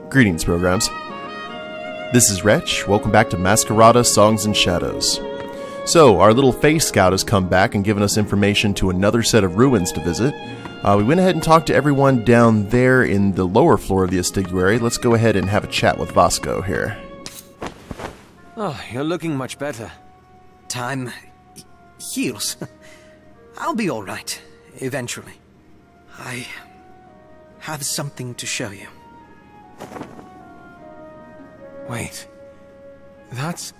Greetings, programs. This is Wretch. Welcome back to Masquerada, Songs and Shadows. So, our little face scout has come back and given us information to another set of ruins to visit. We went ahead and talked to everyone down there in the lower floor of the Estiguary. Let's go ahead and have a chat with Vasco here. Oh, you're looking much better. Time heals. I'll be all right, eventually. I have something to show you. Wait. That's...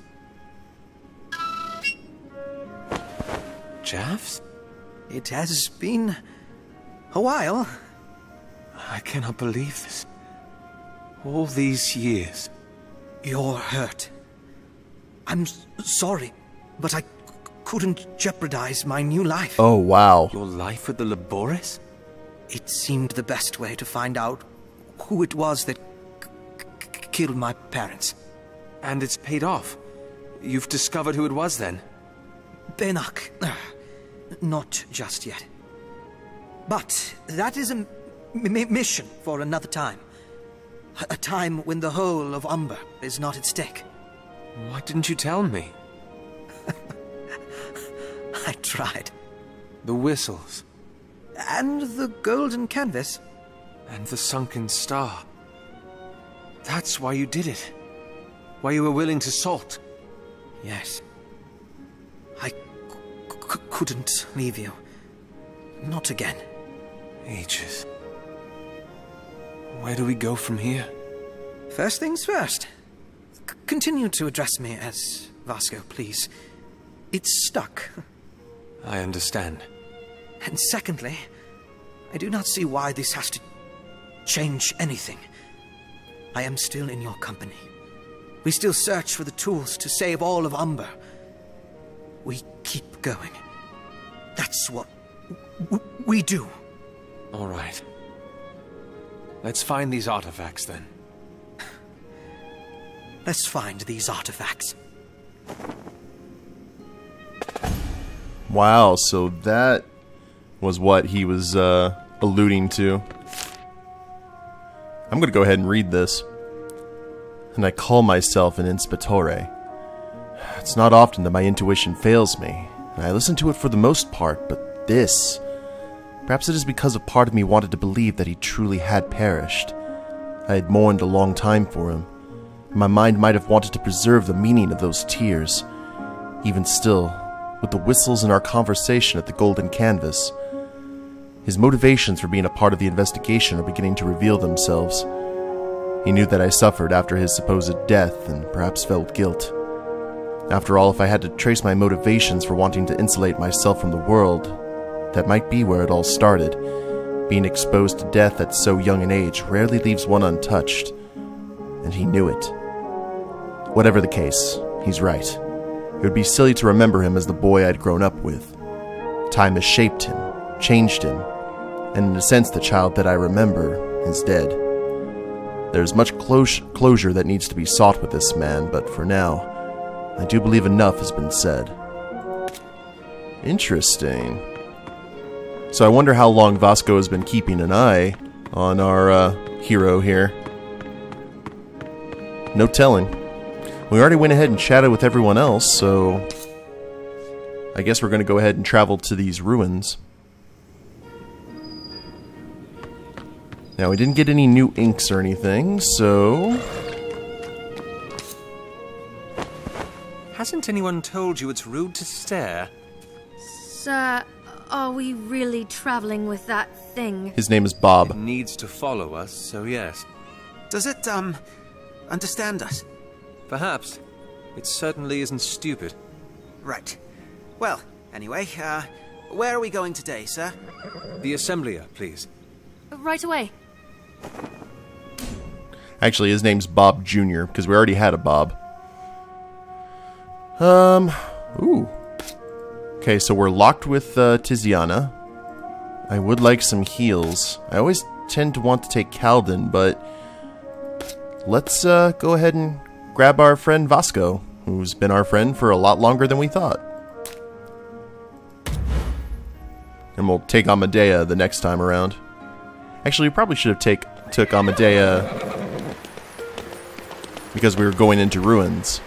Javs? It has been a while. I cannot believe this. All these years. You're hurt. I'm sorry, but I couldn't jeopardize my new life. Oh, wow. Your life with the Laboris? It seemed the best way to find out who it was that killed my parents. And it's paid off. You've discovered who it was then? Benak. Not just yet. But that is a mission for another time. A time when the whole of Umber is not at stake. Why didn't you tell me? I tried. The whistles. And the golden canvas. And the sunken star. That's why you did it. Why you were willing to salt. Yes. I couldn't leave you. Not again. Ages. Where do we go from here? First things first. Continue to address me as Vasco, please. It's stuck. I understand. And secondly, I do not see why this has to change anything. I am still in your company. We still search for the tools to save all of Umber. We keep going. That's what we do. All right. Let's find these artifacts then. Let's find these artifacts. Wow, so that was what he was alluding to. I'm going to go ahead and read this. And I call myself an inspetore. It's not often that my intuition fails me, and I listen to it for the most part, but this... Perhaps it is because a part of me wanted to believe that he truly had perished. I had mourned a long time for him, and my mind might have wanted to preserve the meaning of those tears. Even still, with the whistles in our conversation at the golden canvas, his motivations for being a part of the investigation are beginning to reveal themselves. He knew that I suffered after his supposed death and perhaps felt guilt. After all, if I had to trace my motivations for wanting to insulate myself from the world, that might be where it all started. Being exposed to death at so young an age rarely leaves one untouched, and he knew it. Whatever the case, he's right. It would be silly to remember him as the boy I'd grown up with. Time has shaped him, changed him, and in a sense the child that I remember is dead. There's much closure that needs to be sought with this man, but for now, I do believe enough has been said. Interesting. So I wonder how long Vasco has been keeping an eye on our hero here. No telling. We already went ahead and chatted with everyone else, so I guess we're going to go ahead and travel to these ruins. Now, we didn't get any new inks or anything, so... Hasn't anyone told you it's rude to stare? Sir, are we really traveling with that thing? His name is Bob. It needs to follow us, so yes. Does it, understand us? Perhaps. It certainly isn't stupid. Right. Well, anyway, where are we going today, sir? The Assemblea, please. Right away. Actually, his name's Bob Jr., because we already had a Bob. Ooh. Okay, so we're locked with Tiziana. I would like some heals. I always tend to want to take Calden, but let's go ahead and grab our friend Vasco, who's been our friend for a lot longer than we thought. And we'll take Amadea the next time around. Actually, we probably should have took Amadea because we were going into ruins.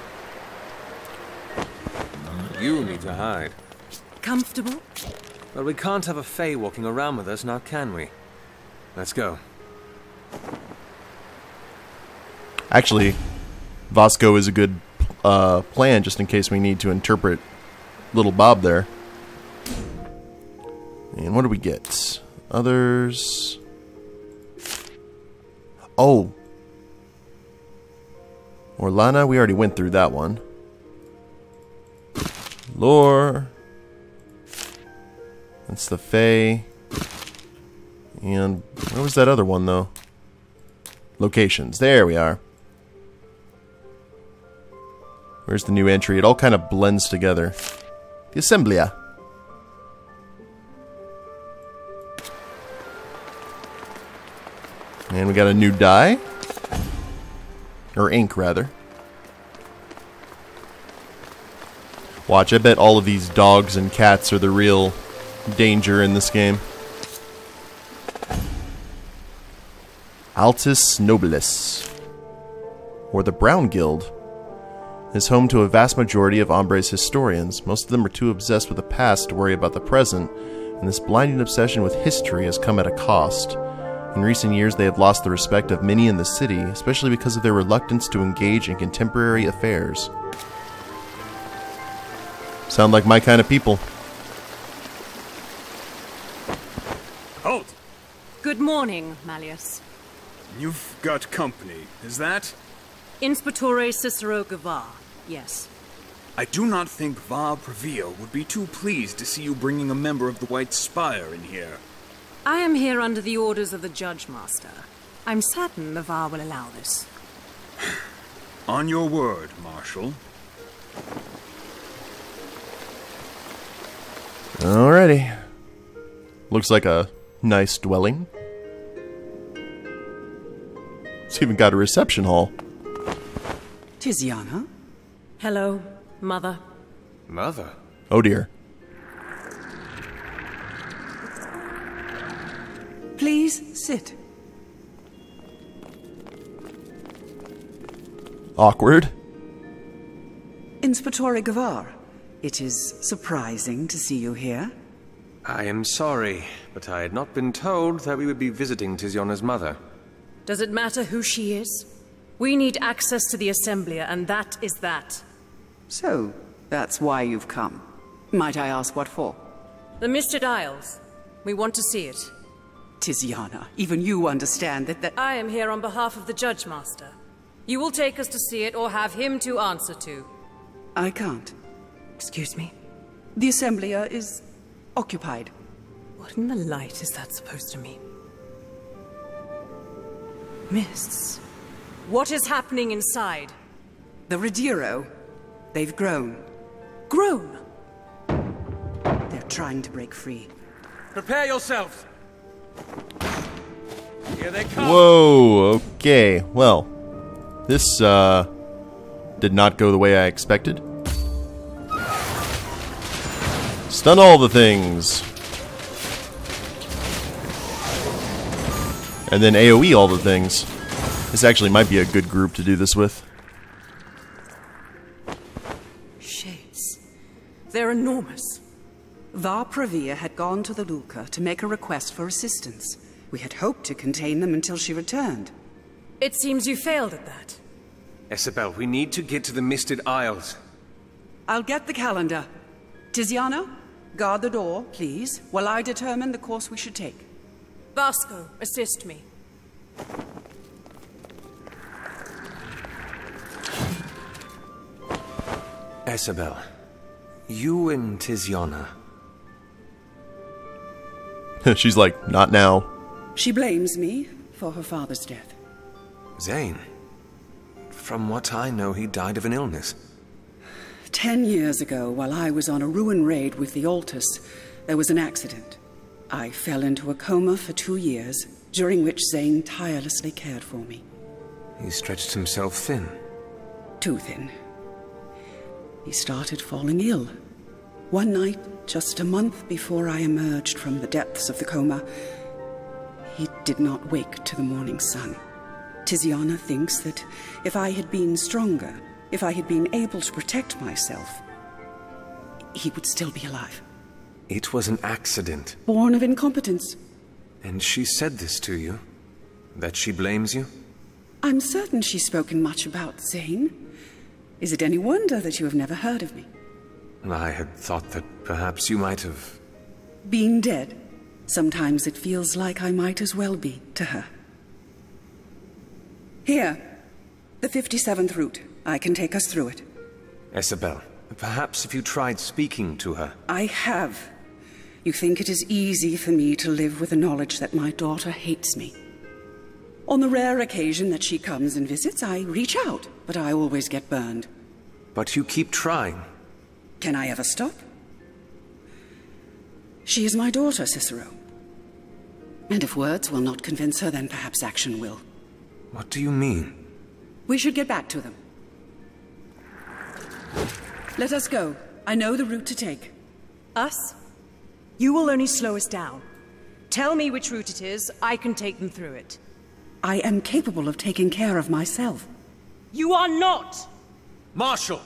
You need to hide. Comfortable? Well, we can't have a Fae walking around with us now, can we? Let's go. Actually, Vasco is a good plan, just in case we need to interpret little Bob there. And what do we get? Others. Oh. Orlana, we already went through that one. Lore. That's the Fae. And where was that other one, though? Locations. There we are. Where's the new entry? It all kind of blends together. The Assemblea. And we got a new dye. Or ink, rather. Watch, I bet all of these dogs and cats are the real danger in this game. Altus Nobilis, or the Brown Guild, is home to a vast majority of Ombre's historians. Most of them are too obsessed with the past to worry about the present, and this blinding obsession with history has come at a cost. In recent years, they have lost the respect of many in the city, especially because of their reluctance to engage in contemporary affairs. Sound like my kind of people. Halt! Good morning, Malleus. You've got company, is that? Inspectore Cicero Gavar, yes. I do not think Va Previo would be too pleased to see you bringing a member of the White Spire in here. I am here under the orders of the Judge Master. I'm certain the Va will allow this. On your word, Marshal. Alrighty. Looks like a nice dwelling. It's even got a reception hall. Tiziana? Hello, Mother. Mother? Oh dear. Please sit. Awkward. Inspectore Gavar, it is surprising to see you here. I am sorry, but I had not been told that we would be visiting Tiziana's mother. Does it matter who she is? We need access to the Assemblea, and that is that. So, that's why you've come. Might I ask what for? The Misted Isles. We want to see it. Tiziana, even you understand that I am here on behalf of the Judge Master. You will take us to see it or have him to answer to. I can't. Excuse me? The Assemblea is occupied. What in the light is that supposed to mean? Mists. What is happening inside? The Rediro. They've grown. Grown? They're trying to break free. Prepare yourselves! Here they come! Whoa, okay. Well, this, did not go the way I expected. Stun all the things. And then AoE all the things. This actually might be a good group to do this with. Shades. They're enormous. Va Previa had gone to the Luca to make a request for assistance. We had hoped to contain them until she returned. It seems you failed at that. Isabel, we need to get to the Misted Isles. I'll get the calendar. Tiziana, guard the door, please, while I determine the course we should take. Vasco, assist me. Isabel, you and Tiziana. She's like, not now. She blames me for her father's death. Zane. From what I know, he died of an illness. 10 years ago, while I was on a ruin raid with the Altus, there was an accident. I fell into a coma for 2 years, during which Zane tirelessly cared for me. He stretched himself thin. Too thin. He started falling ill. One night, just a month before I emerged from the depths of the coma, he did not wake to the morning sun. Tiziana thinks that if I had been stronger, if I had been able to protect myself, he would still be alive. It was an accident. Born of incompetence. And she said this to you? That she blames you? I'm certain she's spoken much about Zane. Is it any wonder that you have never heard of me? I had thought that perhaps you might have... Being dead. Sometimes it feels like I might as well be to her. Here. The 57th route. I can take us through it. Isabel, perhaps if you tried speaking to her... I have. You think it is easy for me to live with the knowledge that my daughter hates me. On the rare occasion that she comes and visits, I reach out, but I always get burned. But you keep trying. Can I ever stop? She is my daughter, Cicero. And if words will not convince her, then perhaps action will. What do you mean? We should get back to them. Let us go. I know the route to take. Us? You will only slow us down. Tell me which route it is, I can take them through it. I am capable of taking care of myself. You are not! Marshal!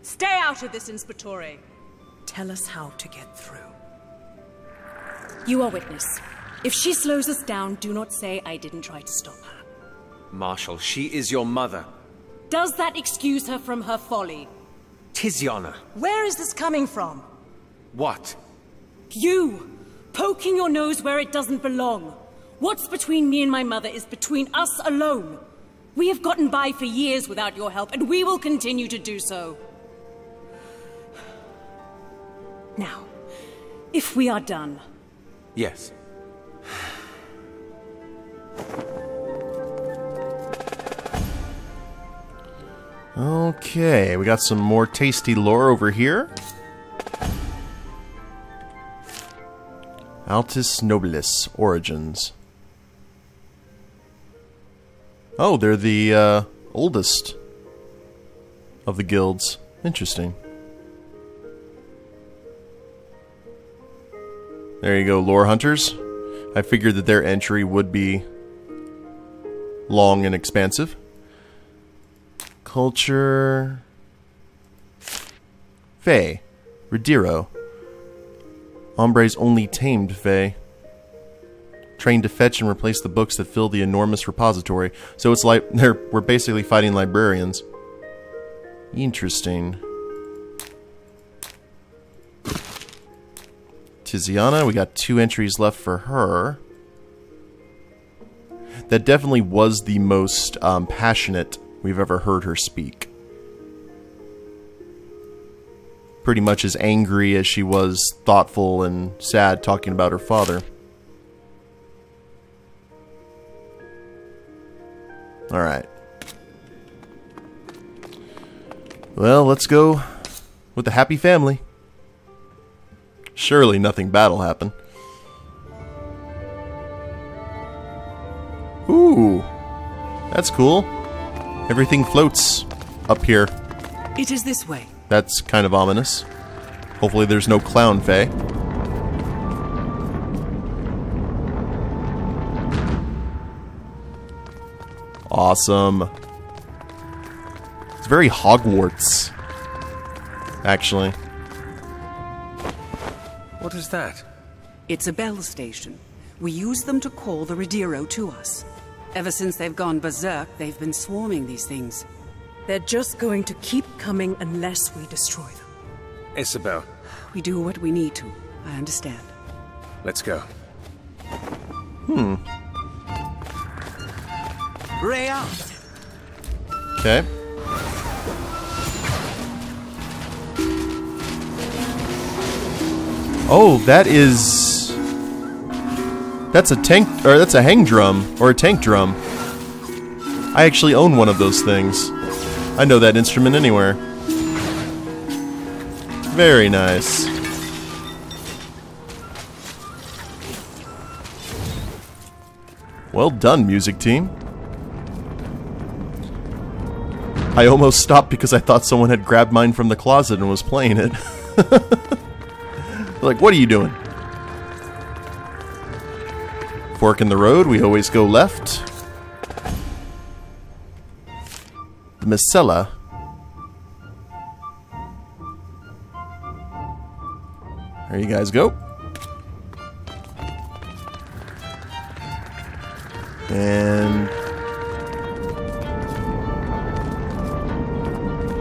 Stay out of this, Inspectore. Tell us how to get through. You are witness. If she slows us down, do not say I didn't try to stop her. Marshal, she is your mother. Does that excuse her from her folly? Tiziana. Where is this coming from? What? You! Poking your nose where it doesn't belong. What's between me and my mother is between us alone. We have gotten by for years without your help, and we will continue to do so. Now, if we are done... Yes. Okay, we got some more tasty lore over here. Altus Nobilis Origins. Oh, they're the oldest of the guilds. Interesting. There you go, lore hunters. I figured that their entry would be long and expansive. Culture... Fae. Rediro. Hombre's only tamed Fae. Trained to fetch and replace the books that fill the enormous repository. So it's like we're basically fighting librarians. Interesting. Tiziana, we got 2 entries left for her. That definitely was the most passionate we've ever heard her speak. Pretty much as angry as she was thoughtful and sad talking about her father. Alright. Well, let's go with the happy family. Surely nothing bad will happen. Ooh, that's cool. Everything floats up here. It is this way. That's kind of ominous. Hopefully there's no clown fae. Awesome. It's very Hogwarts, actually. What is that? It's a bell station. We use them to call the Rediro to us. Ever since they've gone berserk, they've been swarming these things. They're just going to keep coming unless we destroy them. Isabel. We do what we need to. I understand. Let's go. Ray out! Okay. Oh, that's a tank, or that's a hang drum, or a tank drum. I actually own one of those things. I know that instrument anywhere. Very nice. Well done, music team. I almost stopped because I thought someone had grabbed mine from the closet and was playing it. Like, what are you doing? Fork in the road, we always go left. the Miscela. There you guys go. And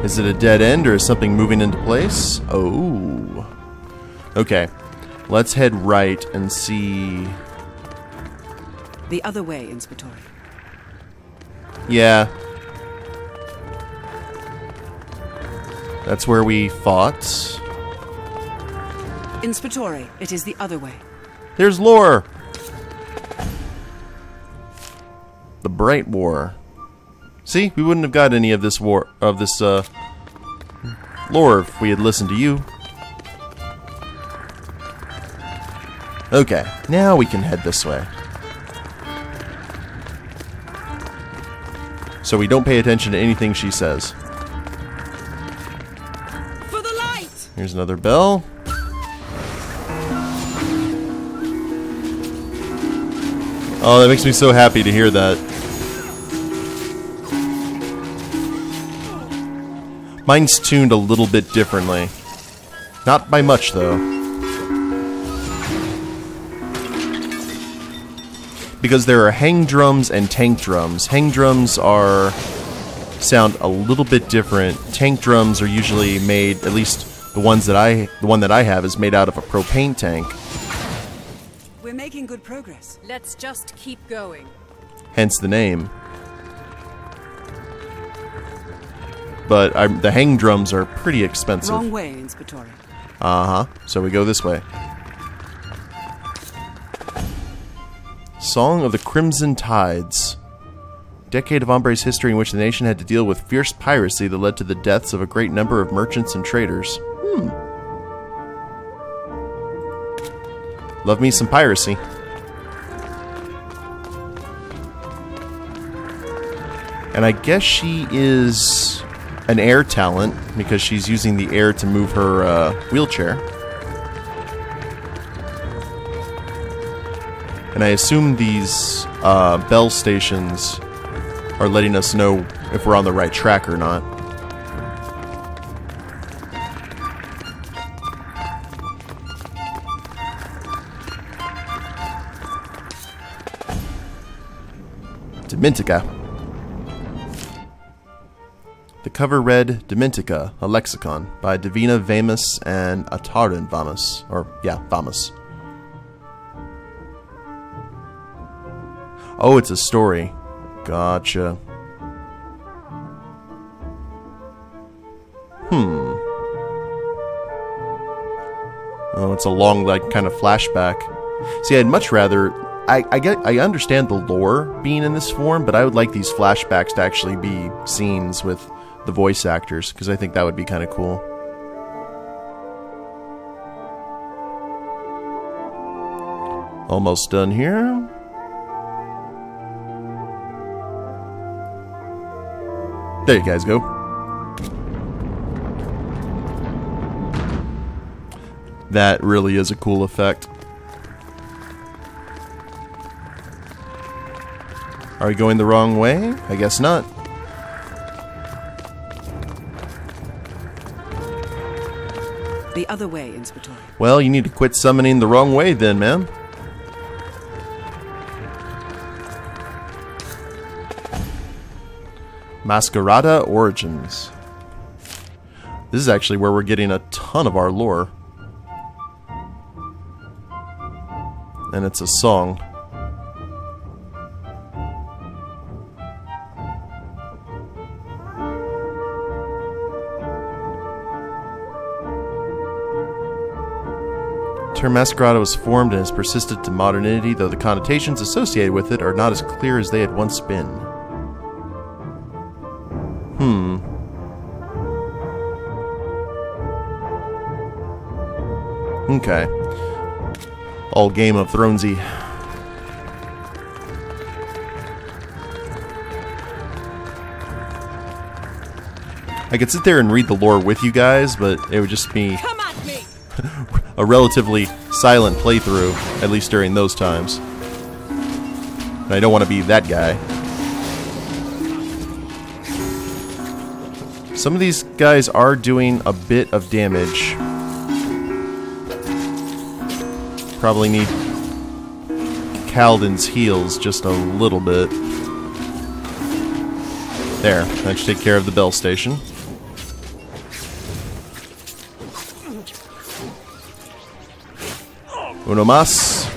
is it a dead end or is something moving into place? Oh. Okay. Let's head right and see. The other way, Inspectore. Yeah. That's where we fought. Inspectore, it is the other way. There's lore. The Bright War. See, we wouldn't have got any of this lore if we had listened to you. Okay, now we can head this way. So we don't pay attention to anything she says. For the light! Here's another bell. Oh, that makes me so happy to hear that. Mine's tuned a little bit differently. Not by much, though. Because there are hang drums and tank drums. Hang drums sound a little bit different. Tank drums are usually made, at least the one that I have is made out of a propane tank. We're making good progress. Let's just keep going. Hence the name. But the hang drums are pretty expensive. Wrong way, Inspectore. Uh-huh. So we go this way. Song of the Crimson Tides. Decade of Ombre's history in which the nation had to deal with fierce piracy that led to the deaths of a great number of merchants and traders. Love me some piracy. And I guess she is an air talent because she's using the air to move her wheelchair. And I assume these bell stations are letting us know if we're on the right track or not. Dementica. The cover read Dementica, a lexicon, by Divina Vamus and Atarin Vamus. Or, yeah, Vamus. Oh, it's a story. Gotcha. Oh, it's a long, like, kind of flashback. See, I'd much rather... I understand the lore being in this form, but I would like these flashbacks to actually be scenes with the voice actors, because I think that would be kind of cool. Almost done here. There you guys go. That really is a cool effect. Are we going the wrong way? I guess not. The other way, Inspectore. Well, you need to quit summoning the wrong way then, man. Masquerada Origins. This is actually where we're getting a ton of our lore. And it's a song. The term Masquerada was formed and has persisted to modernity, though the connotations associated with it are not as clear as they had once been. Okay. All Game of Thronesy. I could sit there and read the lore with you guys, but it would just be Come at me! a relatively silent playthrough, at least during those times. And I don't want to be that guy. Some of these guys are doing a bit of damage. Probably need Calden's heals just a little bit. There, that should take care of the bell station. Uno mas.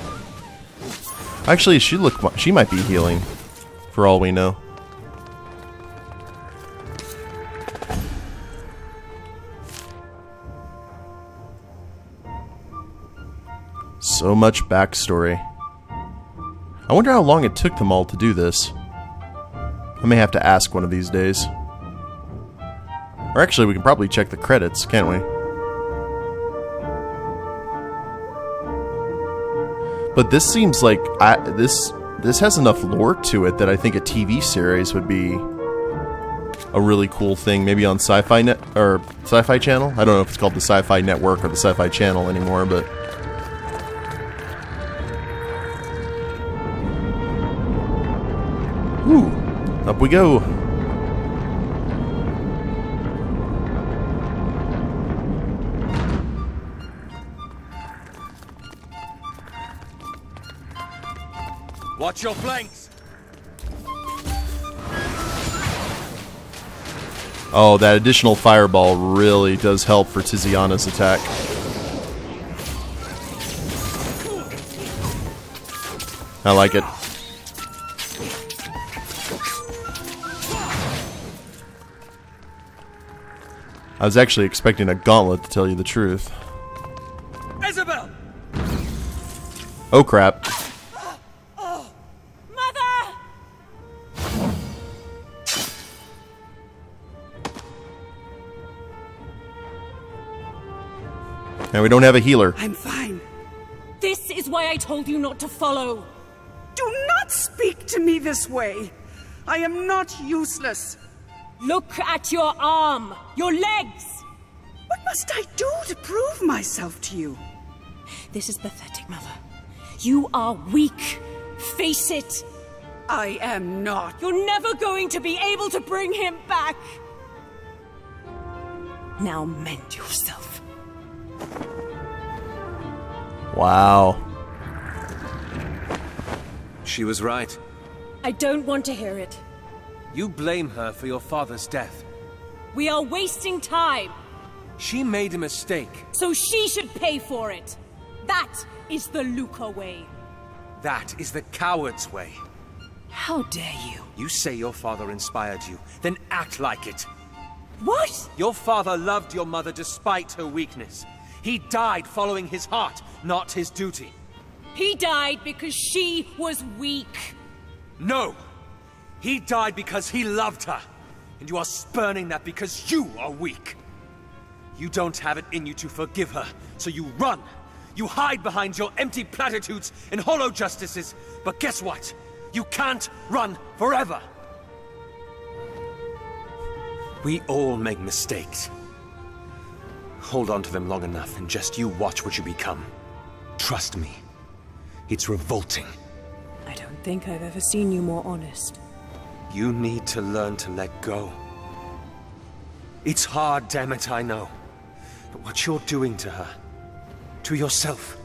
Actually, she might be healing, for all we know. So much backstory. I wonder how long it took them all to do this. I may have to ask one of these days. Or actually, we can probably check the credits, can't we? But this seems like this has enough lore to it that I think a TV series would be a really cool thing. Maybe on Sci-Fi Net or Sci-Fi Channel. I don't know if it's called the Sci-Fi Network or the Sci-Fi Channel anymore, but woo, up we go. Watch your flanks! Oh, that additional fireball really does help for Tiziana's attack. I like it. I was actually expecting a gauntlet, to tell you the truth. Isabel! Oh crap. And we don't have a healer. I'm fine. This is why I told you not to follow. Do not speak to me this way. I am not useless. Look at your arm, your legs. What must I do to prove myself to you? This is pathetic, Mother. You are weak. Face it. I am not. You're never going to be able to bring him back. Now mend yourself. Wow. She was right. I don't want to hear it. You blame her for your father's death. We are wasting time. She made a mistake. So she should pay for it. That is the Luca way. That is the coward's way. How dare you? You say your father inspired you, then act like it. What? Your father loved your mother despite her weakness. He died following his heart, not his duty. He died because she was weak. No! He died because he loved her. And you are spurning that because you are weak. You don't have it in you to forgive her, so you run. You hide behind your empty platitudes and hollow justices. But guess what? You can't run forever. We all make mistakes. Hold on to them long enough and just you watch what you become. Trust me. It's revolting. I don't think I've ever seen you more honest. You need to learn to let go. It's hard, damn it, I know. But what you're doing to her, to yourself,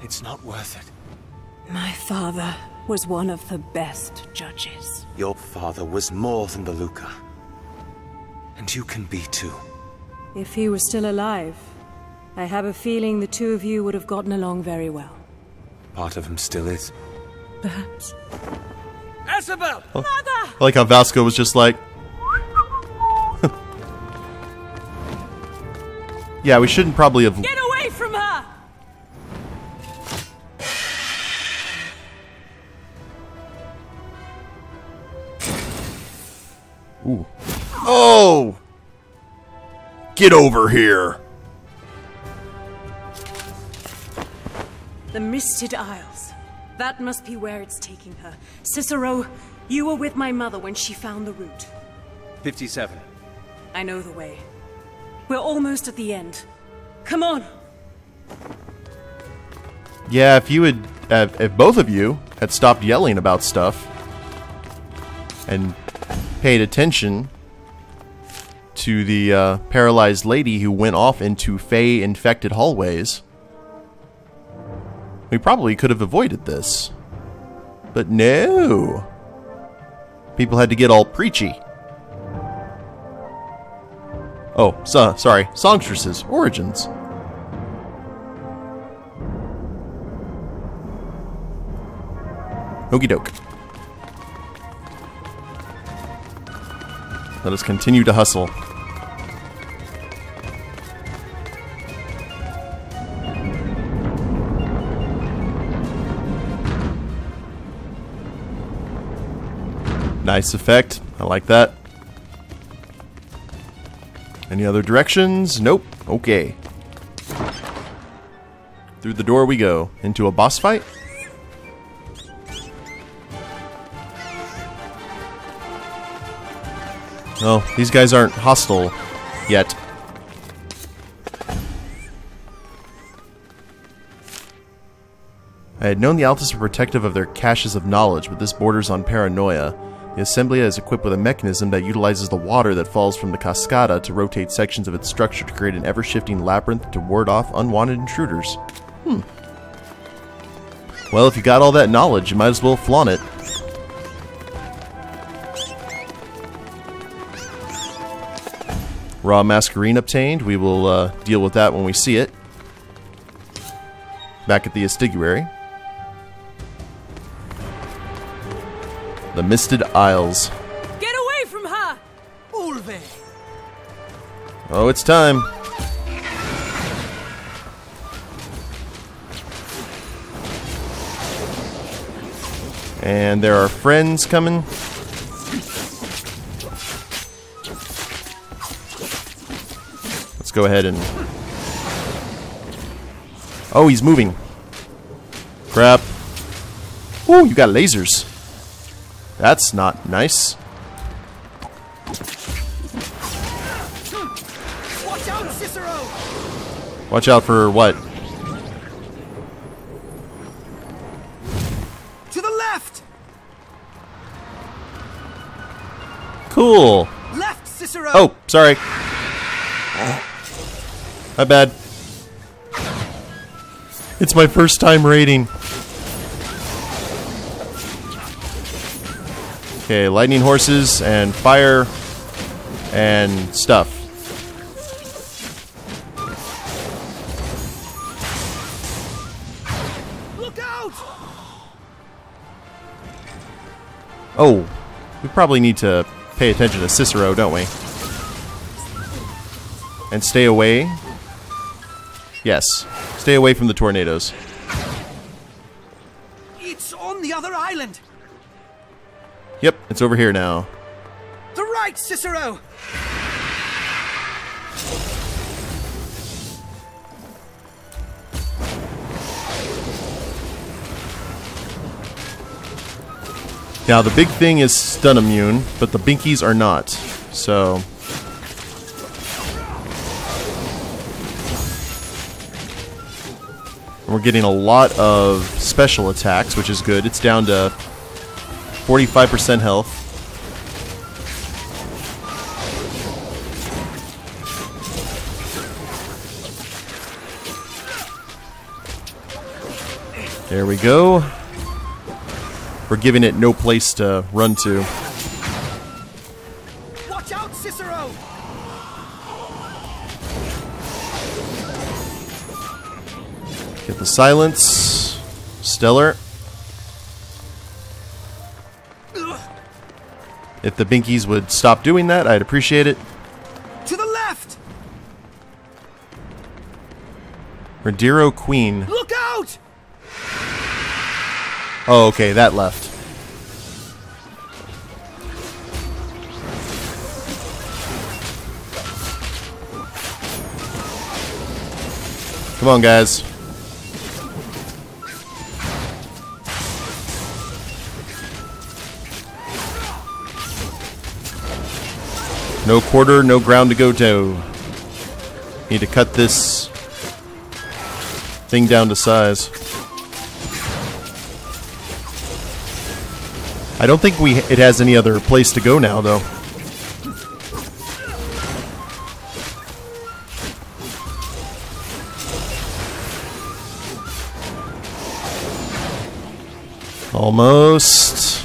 it's not worth it. My father was one of the best judges. Your father was more than the Luca. And you can be too. If he was still alive, I have a feeling the two of you would have gotten along very well. Part of him still is. Perhaps. Isabel! Mother! I like how Vasco was just like... Yeah, we shouldn't probably have... Get away from her! Ooh. Oh! Get over here! The Misted Isles. That must be where it's taking her. Cicero, you were with my mother when she found the route. 57. I know the way. We're almost at the end. Come on! Yeah, if you had... if both of you had stopped yelling about stuff and paid attention to the paralyzed lady who went off into Fey-infected hallways, we probably could have avoided this. But no! People had to get all preachy. Oh, sorry. Songstress's origins. Okie doke. Let us continue to hustle. Nice effect. I like that. Any other directions? Nope. Okay. Through the door we go. Into a boss fight? Oh, these guys aren't hostile yet. I had known the Altus were protective of their caches of knowledge, but this borders on paranoia. The Assemblea is equipped with a mechanism that utilizes the water that falls from the Cascada to rotate sections of its structure to create an ever-shifting labyrinth to ward off unwanted intruders. Well, if you got all that knowledge, you might as well flaunt it. Raw Masquerade obtained. We will deal with that when we see it. Back at the Estiguary. The Misted Isles. Get away from her! Ulve! Oh, it's time. And there are friends coming. Let's go ahead and... Oh, he's moving. Crap. Ooh, you got lasers. That's not nice. Watch out, Cicero! Watch out for what? To the left! Cool. Left, Cicero! Oh, sorry. My bad. It's my first time raiding. Okay, lightning horses and fire and stuff. Look out! Oh, we probably need to pay attention to Cicero, don't we? And stay away. Yes, stay away from the tornadoes. It's on the other island! Yep, it's over here now. The right, Cicero! Now, the big thing is stun immune, but the binkies are not. So... we're getting a lot of special attacks, which is good. It's down to 45% health. There we go. We're giving it no place to run to. Watch out, Cicero! Get the silence. Stellar. If the binkies would stop doing that, I'd appreciate it. To the left! Radiro Queen. Look out! Oh, okay, that left. Come on, guys. No quarter, no ground to go to. Need to cut this thing down to size. I don't think it has any other place to go now, though. Almost.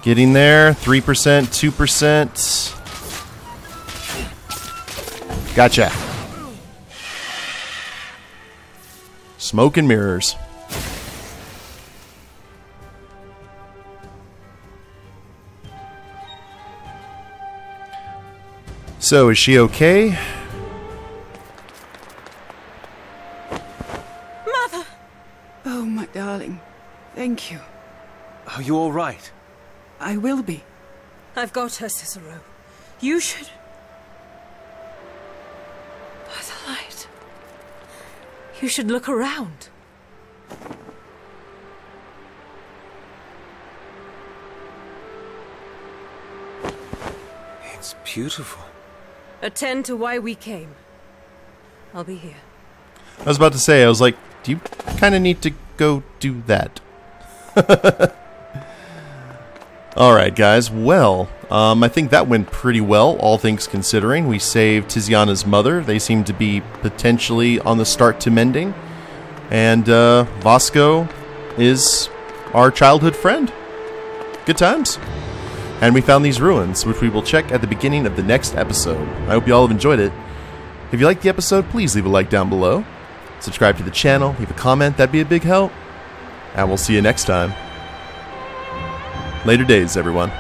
Getting there. 3%, 2%. Gotcha. Smoke and mirrors. So, is she okay? Mother! Oh, my darling. Thank you. Are you all right? I will be. I've got her, Cicero. You should... By the light. You should look around. It's beautiful. Attend to why we came. I'll be here. I was about to say, I was like, do you kind of need to go do that? Alright, guys. Well, I think that went pretty well, all things considering. We saved Tiziana's mother. They seem to be potentially on the start to mending. And Vasco is our childhood friend. Good times. And we found these ruins, which we will check at the beginning of the next episode. I hope you all have enjoyed it. If you liked the episode, please leave a like down below. Subscribe to the channel, leave a comment, that'd be a big help. And we'll see you next time. Later days, everyone.